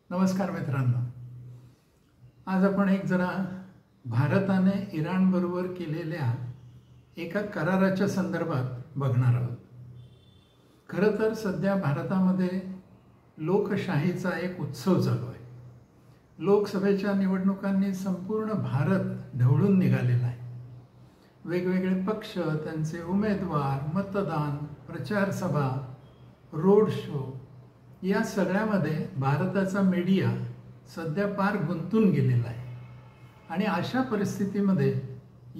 नमस्कार मित्रांनो, आज आपण एक जरा भारताने इराण बरोबर केलेल्या एका कराराच्या संदर्भात बघणार आहोत। खरं तर सध्या भारतामध्ये लोकशाहीचा एक उत्सव चालू आहे। लोकसभेच्या निवडणुकांनी संपूर्ण भारत ढवळून निघालेला आहे। वेगवेगळे पक्ष, त्यांचे उमेदवार, मतदान, प्रचार सभा, रोड शो या सगळ्यामध्ये भारताचा मीडिया सध्या फार गुंतून गेलेला आहे। आणि अशा परिस्थितीमध्ये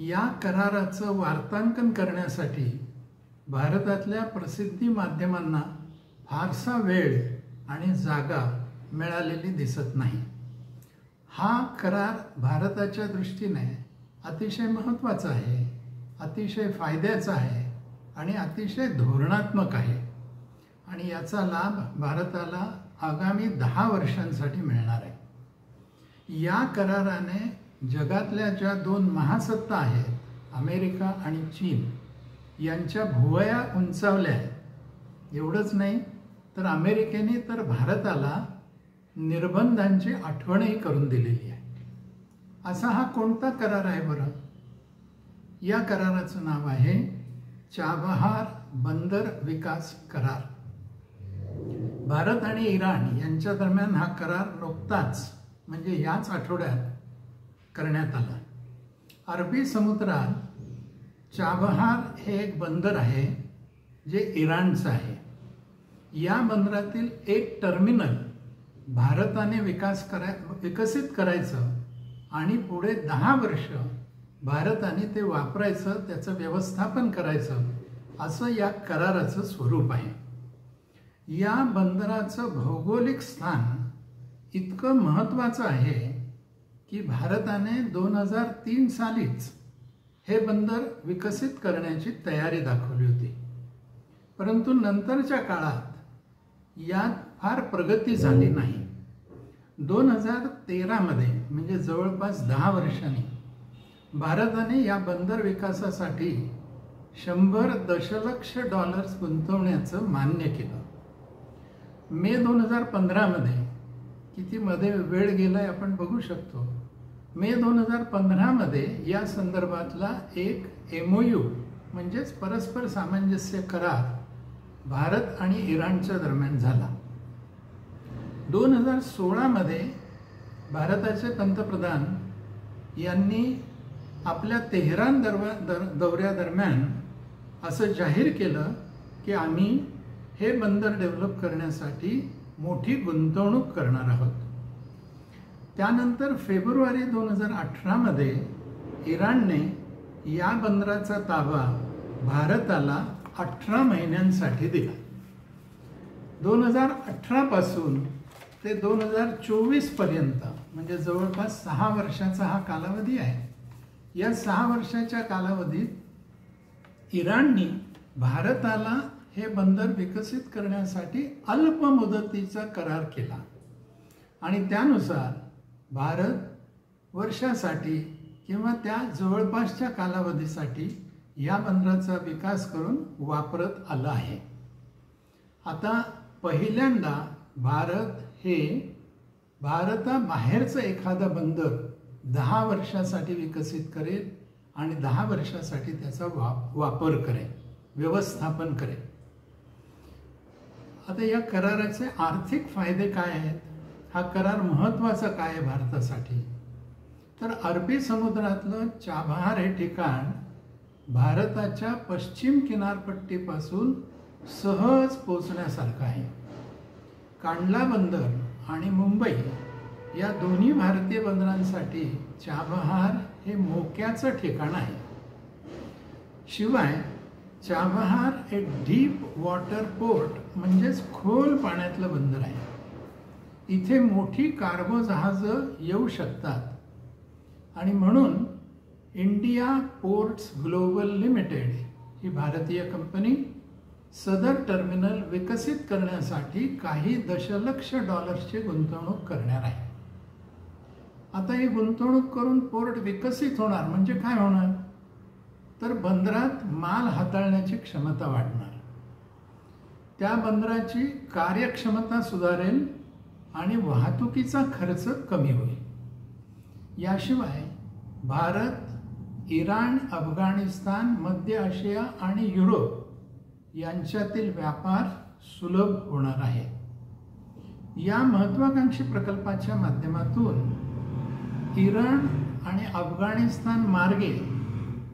या कराराचं वार्तांकन करण्यासाठी भारतातल्या प्रसिद्धी माध्यमांना फारसा वेळ आणि जागा मिळालेली दिसत नाही। हा करार भारताच्या दृष्टीने अतिशय महत्त्वाचा आहे, अतिशय फायद्याचा आहे आणि अतिशय धोरणात्मक आहे आणि याचा लाभ भारताला आगामी 10 वर्षांसाठी मिळणार आहे। या कराराने जगातल्या ज्या 2 महासत्ता आहेत, अमेरिका आणि चीन, यांच्या भुवया उंचावल्या आहेत। एवढंच नाही तर अमेरिकेने तर भारताला निर्बंधांची आठवणही करून दिलेली आहे। असा हा कोणता करार आहे बरं? या कराराचं नाव आहे चाबहार बंदर विकास करार। भारत आणि इराण यांच्या दरम्यान हा करार नुकताच म्हणजे याच आठवड्यात करण्यात आला। अरबी समुद्रात चाबहार हे एक बंदर आहे जे इराणचं आहे। या बंदरातील एक टर्मिनल भारताने विकसित करायचं आणि पुढे 10 वर्ष भारताने ते वापरायचं, त्याचं व्यवस्थापन करायचं, असं या कराराचं स्वरूप आहे। या बंदराचं भौगोलिक स्थान इतकं महत्त्वाचं आहे की भारताने 2003 सालीच हे बंदर विकसित करण्याची तयारी दाखवली होती। परंतु नंतरच्या काळात यात फार प्रगती झाली नाही। 2013 मध्ये म्हणजे जवळपास 10 वर्षांनी भारताने या बंदर विकासासाठी $100 दशलक्ष गुंतवण्याचं मान्य केलं। मे 2015 मध्ये किती मध्ये वेळ गेलाय आपण बघू शकतो। मे 2015 मध्ये या संदर्भातला एक MOU म्हणजेच परस्पर सामंजस्य करार भारत आणि इराणच्या दरम्यान झाला। 2016 मध्ये भारताचे पंतप्रधान यांनी आपल्या तेहरान दौऱ्यादरम्यान असं जाहीर केलं की आम्ही हे बंदर डेव्हलप करण्यासाठी मोठी गुंतवणूक करणार आहोत। त्यानंतर फेब्रुवारी 2018 मध्ये इराणने या बंदराचा ताबा भारताला 18 महिन्यांसाठी दिला। 2018 पासून ते 2024 पर्यंत म्हणजे जवळपास 6 वर्षाचा हा कालावधी आहे। या 6 वर्षाच्या कालावधीत इराणने भारताला हे बंदर विकसित करण्यासाठी अल्प मुदतीचा करार केला आणि त्यानुसार भारत वर्षासाठी किंवा त्या जवळपासच्या कालावधीसाठी या बंदराचा विकास करून वापरत आला आहे। आता पहिल्यांदा भारताबाहेरचं एखादा बंदर 10 वर्षासाठी विकसित करेल आणि 10 वर्षासाठी त्याचा वापर करेल, व्यवस्थापन करेल। आता या कराराचे आर्थिक फायदे काय आहेत? हा करार महत्त्वाचा काय आहे भारतासाठी? तर अरबी समुद्रातलं चाबहार हे ठिकाण भारताच्या पश्चिम किनारपट्टीपासून सहज पोहोचण्यासारखं आहे। कांडला बंदर आणि मुंबई या दोन्ही भारतीय बंदरांसाठी चाबहार हे मोक्याचं ठिकाण आहे। शिवाय चाबहार एक डीप वॉटर पोर्ट म्हणजेच खोल पाण्यातलं बंदर आहे। इथे मोठी कार्गो जहाजं येऊ शकतात आणि म्हणून इंडिया पोर्ट्स ग्लोबल लिमिटेड ही भारतीय कंपनी सदर टर्मिनल विकसित करण्यासाठी काही दशलक्ष डॉलर्सची गुंतवणूक करणार आहे। आता ही गुंतवणूक करून पोर्ट विकसित होणार म्हणजे काय होणार? तर बंदरात माल हाताळण्याची क्षमता वाढणार, त्या बंदराची कार्यक्षमता सुधारेल आणि वाहतुकीचा खर्च कमी होईल. याशिवाय भारत, इराण, अफगाणिस्तान, मध्य आशिया आणि युरोप यांच्यातील व्यापार सुलभ होणार आहे. या महत्त्वाकांक्षी प्रकल्पाच्या माध्यमातून इराण आणि अफगाणिस्तान मार्गे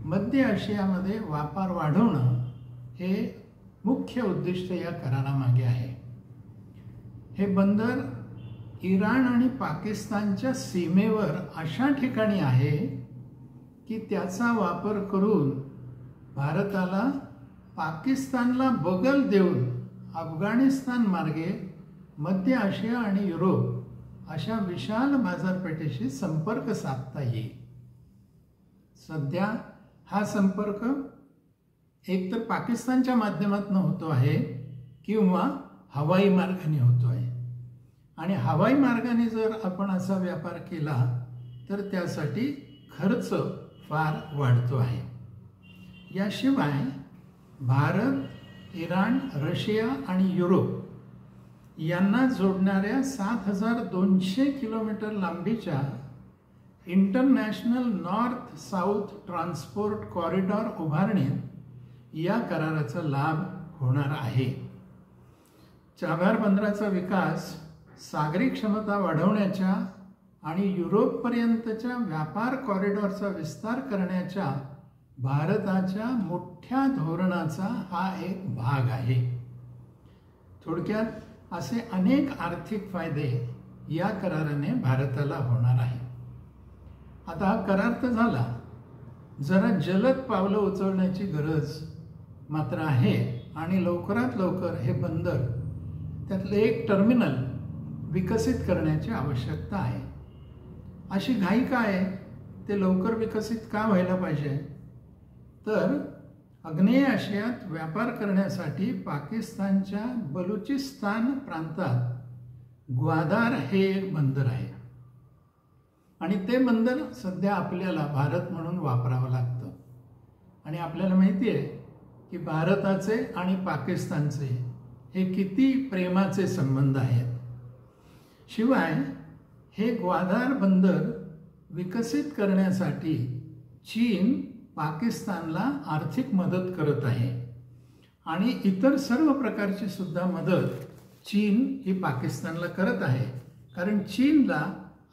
मध्य आशियामध्ये व्यापार वाढवणं हे मुख्य उद्दिष्ट या करारामागे आहे. हे बंदर इराण आणि पाकिस्तानच्या सीमेवर अशा ठिकाणी आहे की त्याचा वापर करून भारताला पाकिस्तानला बगल देऊन अफगाणिस्तान मार्गे मध्य आशिया आणि युरोप अशा विशाल बाजारपेठेशी संपर्क साधता येईल. सध्या हा संपर्क एकतर पाकिस्तानच्या माध्यमातून होतो आहे किंवा हवाई मार्गाने होतो आहे. आणि हवाई मार्गाने जर आपण असा व्यापार केला तर त्यासाठी खर्च फार वाढतो आहे. याशिवाय भारत, इराण, रशिया आणि युरोप यांना जोडणाऱ्या 7,200 किलोमीटर लांबीच्या international north south transport corridor उभारणीत या कराराचा लाभ होणार आहे. चाबाहार बंदराचा विकास सागरी क्षमता वाढवण्याच्या आणि युरोपपर्यंतच्या व्यापार कॉरिडॉरचा विस्तार करण्याच्या भारताच्या मोठ्या धोरणाचा हा एक भाग आहे. थोडक्यात असे अनेक आर्थिक फायदे या कराराने भारताला होणार आहे. आता हा करार तर झाला, जरा जलद पावलं उचलण्याची गरज मात्र आहे आणि लवकरात लवकर हे बंदर त्यातलं एक टर्मिनल विकसित करण्याची आवश्यकता आहे. अशी घाई काय, ते लवकर विकसित का व्हायला पाहिजे, तर आग्नेय आशियात व्यापार करण्यासाठी पाकिस्तानच्या बलुचिस्तान प्रांतात ग्वादार हे एक बंदर आहे आणि ते बंदर सध्या आपल्याला भारत म्हणून वापरावं लागतं. आणि आपल्याला माहिती आहे की भारताचे आणि पाकिस्तानचे हे किती प्रेमाचे संबंध आहेत. शिवाय हे ग्वादार बंदर विकसित करण्यासाठी चीन पाकिस्तानला आर्थिक मदत करत आहे आणि इतर सर्व प्रकारची सुद्धा मदत चीन ही पाकिस्तानला करत आहे. कारण चीनला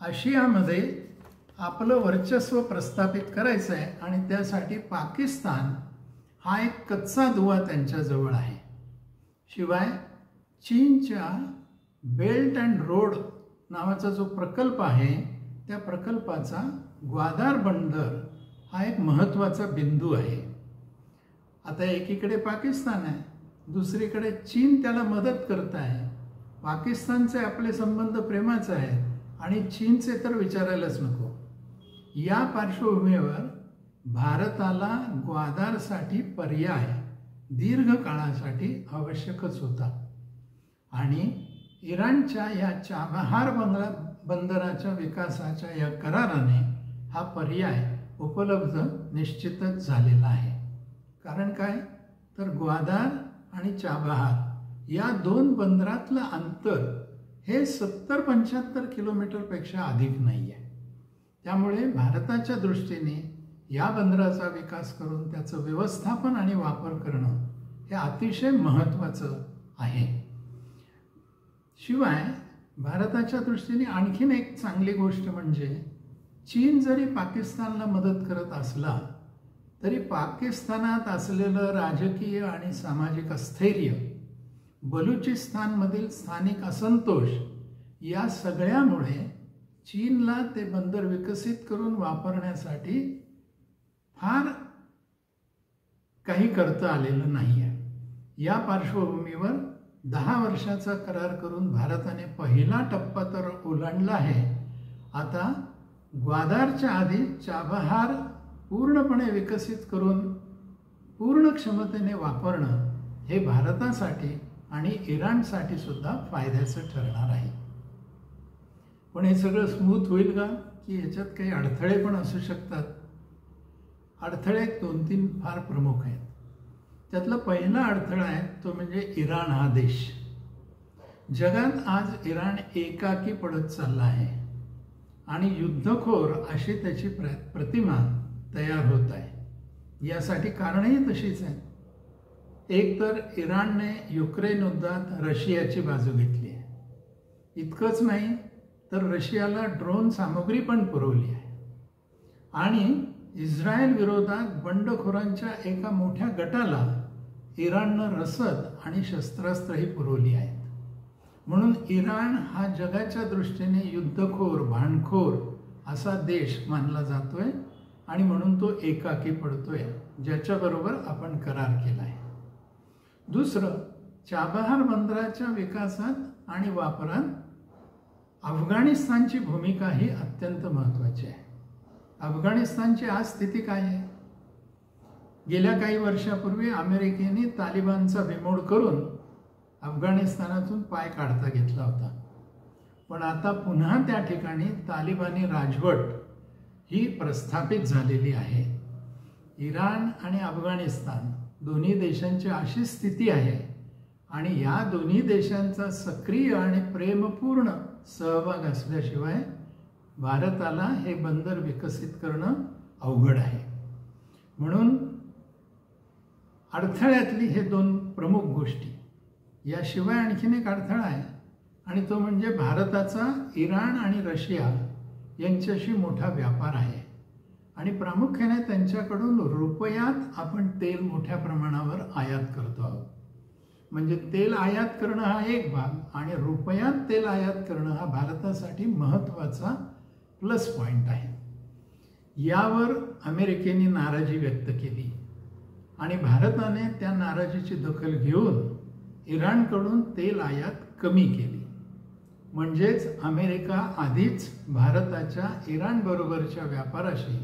आशियामध्ये आपलं वर्चस्व प्रस्थापित करायचं आहे आणि त्यासाठी पाकिस्तान हा एक कच्चा दुवा त्यांच्याजवळ आहे. शिवाय चीनच्या बेल्ट अँड रोड नावाचा जो प्रकल्प आहे त्या प्रकल्पाचा ग्वादार बंदर हा एक महत्त्वाचा बिंदू आहे. आता एकीकडे पाकिस्तान आहे, दुसरीकडे चीन त्याला मदत करत आहे. पाकिस्तानचे आपले संबंध प्रेमाचे आहेत आणि चीनचे तर विचारायलाच नको. या पार्श्वभूमीवर भारताला ग्वादारसाठी पर्याय दीर्घ काळासाठी आवश्यकच होता आणि इराणच्या या चाबहार बंदराच्या विकासाच्या या कराराने हा पर्याय उपलब्ध निश्चितच झालेला आहे. कारण काय, तर ग्वादार आणि चाबहार या दोन बंदरातलं अंतर हे 70-75 किलोमीटरपेक्षा अधिक नाही आहे. त्यामुळे भारताच्या दृष्टीने या बंदराचा विकास करून त्याचं व्यवस्थापन आणि वापर करणं हे अतिशय महत्त्वाचं आहे. शिवाय भारताच्या दृष्टीने आणखीन एक चांगली गोष्ट म्हणजे चीन जरी पाकिस्तानला मदत करत असला तरी पाकिस्तानात असलेलं राजकीय आणि सामाजिक स्थैर्य, बलुचिस्तानमधील स्थानिक असंतोष या सगळ्यामुळे चीनला ते बंदर विकसित करून वापरण्यासाठी फार काही करता आलेलं नाही आहे. या पार्श्वभूमीवर 10 वर्षाचा करार करून भारताने पहिला टप्पा तर ओलांडला आहे. आता ग्वादारच्या आधी चाबहार पूर्णपणे विकसित करून पूर्ण क्षमतेने वापरणं हे भारतासाठी आणि इराणसाठी सुद्धा फायद्याचं ठरणार आहे. पण हे सगळं स्मूथ होईल का, की ह्याच्यात काही अडथळे पण असू शकतात. अडथळे 2-3 फार प्रमुख आहेत. त्यातला पहिला अडथळा आहे तो म्हणजे इराण हा देश. जगात आज इराण एकाकी पडत चालला आहे आणि युद्धखोर अशी त्याची प्रतिमा तयार होत आहे। यासाठी कारणही तशीच आहेत। एक तर इराणने युक्रेन युद्धात रशियाची बाजू घेतली आहे। इतकंच नाही तर रशियाला ड्रोन सामग्री पण पुरवली आहे आणि इस्रायल विरोधात बंडखोरांच्या एका मोठ्या गटाला इराणनं रसद आणि शस्त्रास्त्रही पुरवली आहेत। म्हणून इराण हा जगाच्या दृष्टीने युद्धखोर, भांडखोर असा देश मानला जातोय आणि म्हणून तो एकाकी पडतोय, ज्याच्याबरोबर आपण करार केला आहे। दुसरं, चाबहार बंदराच्या विकासात आणि वापरात अफगाणिस्तानची भूमिका ही अत्यंत महत्त्वाची आहे। अफगाणिस्तानची आज स्थिती काय आहे? गेल्या काही वर्षापूर्वी अमेरिकेने तालिबानचा बिमोड करून अफगाणिस्तानातून पाय काढता घेतला होता, पण आता पुन्हा त्या ठिकाणी तालिबानी राजवट ही प्रस्थापित झालेली आहे। इराण आणि अफगाणिस्तान दोन्ही देशांची अशी स्थिती आहे आणि या दोन्ही देशांचा सक्रिय आणि प्रेमपूर्ण सहभाग असल्याशिवाय भारताला हे बंदर विकसित करणं अवघड आहे। म्हणून अडथळ्यातली हे दोन प्रमुख गोष्टी। याशिवाय आणखीन एक अडथळा आहे आणि तो म्हणजे भारताचा इराण आणि रशिया यांच्याशी मोठा व्यापार आहे आणि प्रामुख्याने त्यांच्याकडून रुपयात आपण तेल मोठ्या प्रमाणावर आयात करतो आहोत। म्हणजे तेल आयात करणं हा एक भाग आणि रुपयात तेल आयात करणं हा भारतासाठी महत्त्वाचा प्लस पॉईंट आहे। यावर अमेरिकेने नाराजी व्यक्त केली आणि भारताने त्या नाराजीची दखल घेऊन इराणकडून तेल आयात कमी केली। म्हणजेच अमेरिका आधीच भारताच्या इराणबरोबरच्या व्यापाराशी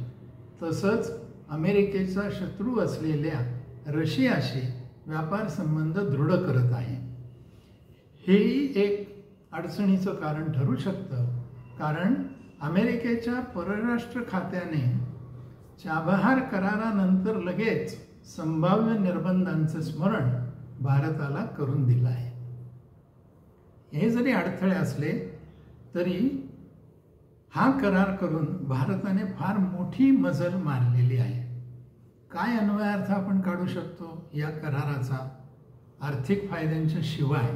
तसंच अमेरिकेचा शत्रू असलेल्या रशियाशी व्यापार संबंध दृढ करत आहे। हेही एक अडचणीचं कारण ठरू शकतं, कारण अमेरिकेच्या परराष्ट्र खात्याने चाबहार करारानंतर लगेच संभाव्य निर्बंधांचं स्मरण भारताला करून दिलं आहे। हे जरी अडथळे असले तरी हा करार करून भारताने फार मोठी मजल मारलेली आहे। काय अन्वयार्थ आपण काढू शकतो या कराराचा आर्थिक फायद्यांच्या शिवाय?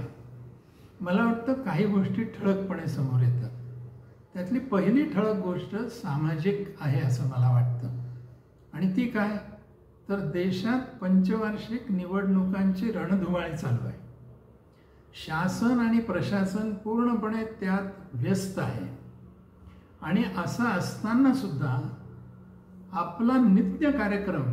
मला वाटतं काही गोष्टी ठळकपणे समोर येतात। त्यातली पहिली ठळक गोष्ट सामाजिक आहे असं मला वाटतं, आणि ती काय तर देशात पंचवार्षिक निवडणुकांची रणधुमाळी चालू आहे। शासन आणि प्रशासन पूर्णपणे त्यात व्यस्त आहे आणि असं असताना सुद्धा आपला नित्य कार्यक्रम,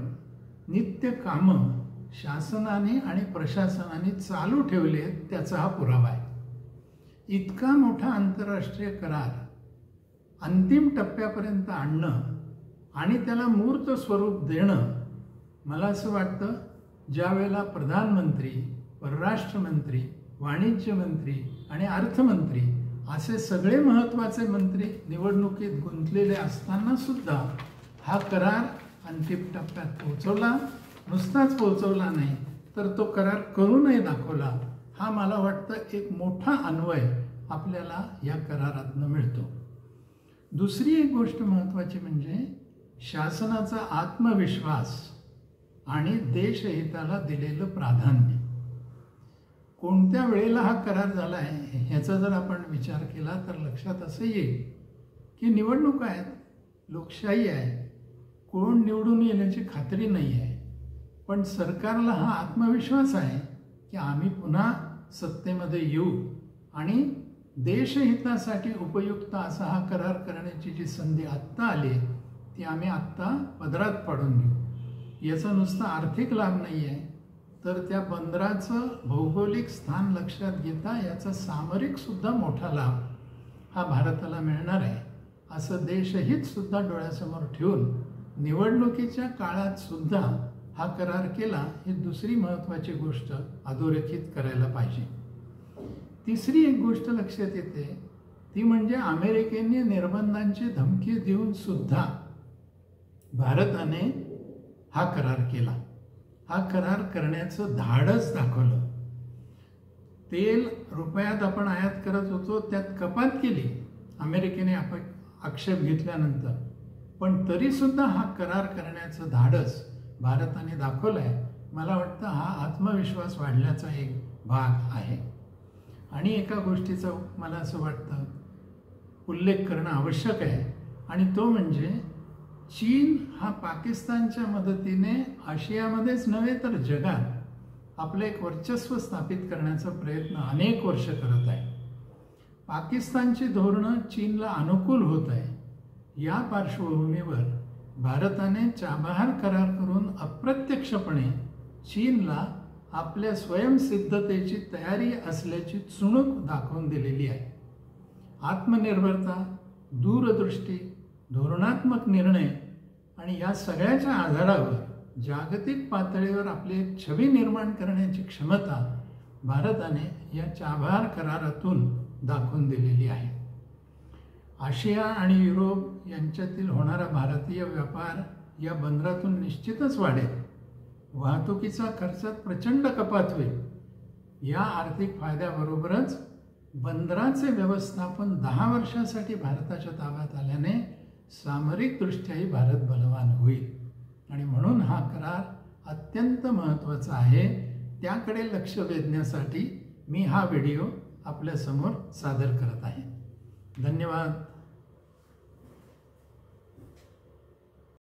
नित्य कामं शासनाने आणि प्रशासनाने चालू ठेवले, त्याचा हा पुरावा आहे। इतका मोठा आंतरराष्ट्रीय करार अंतिम टप्प्यापर्यंत आणणं आणि त्याला मूर्त स्वरूप देणं, मला असं वाटतं ज्या वेळेला प्रधानमंत्री, परराष्ट्र मंत्री, वाणिज्य मंत्री आणि अर्थमंत्री असे सगळे महत्त्वाचे मंत्री निवडणुकीत गुंतलेले असताना सुद्धा हा करार अंतिम टप्प्यात पोहोचवला। नुसताच पोहोचवला नाही तर तो करार करूनही दाखवला। हा मला वाटतं एक मोठा अन्वय आपल्याला या करारातनं मिळतो। दुसरी एक गोष्ट महत्त्वाची म्हणजे शासनाचा आत्मविश्वास आणि देशहिताला दिलेलं प्राधान्य। कोणत्या वेळेला हा करार झाला आहे ह्याचा जर आपण विचार केला तर लक्षात असं येईल की निवडणुका आहेत, लोकशाही आहे, कोण निवडून येण्याची खात्री नाही आहे, पण सरकारला हा आत्मविश्वास आहे की आम्ही पुन्हा सत्तेमध्ये येऊ आणि देशहितासाठी उपयुक्त असा हा करार करण्याची जी संधी आत्ता आली ती आम्ही आत्ता पदरात पाडून घेऊ। याचा नुसता आर्थिक लाभ नाही आहे तर त्या बंदराचं भौगोलिक स्थान लक्षात घेता याचा सामरिक सुद्धा मोठा लाभ हा भारताला मिळणार आहे, असं देशहित सुद्धा डोळ्यासमोर ठेवून निवडणुकीच्या काळात सुद्धा हा करार केला, ही दुसरी महत्त्वाची गोष्ट अधोरेखित करायला पाहिजे। तिसरी एक गोष्ट लक्षात येते ती म्हणजे अमेरिकेने निर्बंधांची धमकी देऊन सुद्धा भारताने हा करार केला। हा करार करण्याचं धाडस दाखवलं। तेल रुपयात आपण आयात करत होतो त्यात कपात केली अमेरिकेने आक्षेप घेतल्यानंतर, पण तरीसुद्धा हा करार करण्याचं धाडस भारताने दाखवलं आहे. मला वाटतं हा आत्मविश्वास वाढल्याचा एक भाग आहे. आणि एका गोष्टीचा मला असं वाटतं उल्लेख करणं आवश्यक आहे, आणि तो म्हणजे चीन हा पाकिस्तानच्या मदतीने आशियामध्येच नव्हे तर जगात आपलं एक वर्चस्व स्थापित करण्याचा प्रयत्न अनेक वर्ष करत आहे. पाकिस्तानची धोरणं चीनला अनुकूल होत आहे. या पार्श्वभूमीवर भारताने चाबहार करार करून अप्रत्यक्षपणे चीनला आपल्या स्वयंसिद्धतेची तयारी असल्याची चुणूक दाखवून दिलेली आहे. आत्मनिर्भरता, दूरदृष्टी, धोरणात्मक निर्णय आणि या सगळ्याच्या आधारावर जागतिक पातळीवर आपली एक छबी निर्माण करण्याची क्षमता भारताने या चाबहार करारातून दाखवून दिलेली आहे. आशिया आणि युरोप यांच्यातील होणारा भारतीय व्यापार या बंदरातून निश्चितच वाढेल. वाहतुकीचा खर्चात प्रचंड कपात होईल. या आर्थिक फायद्याबरोबरच बंदराचे व्यवस्थापन 10 वर्षासाठी भारताच्या ताब्यात आल्याने सामरिकदृष्ट्याही भारत बलवान होईल. आणि म्हणून हा करार अत्यंत महत्त्वाचा आहे. त्याकडे लक्ष वेधण्यासाठी मी हा व्हिडिओ आपल्यासमोर सादर करत आहे. धन्यवाद.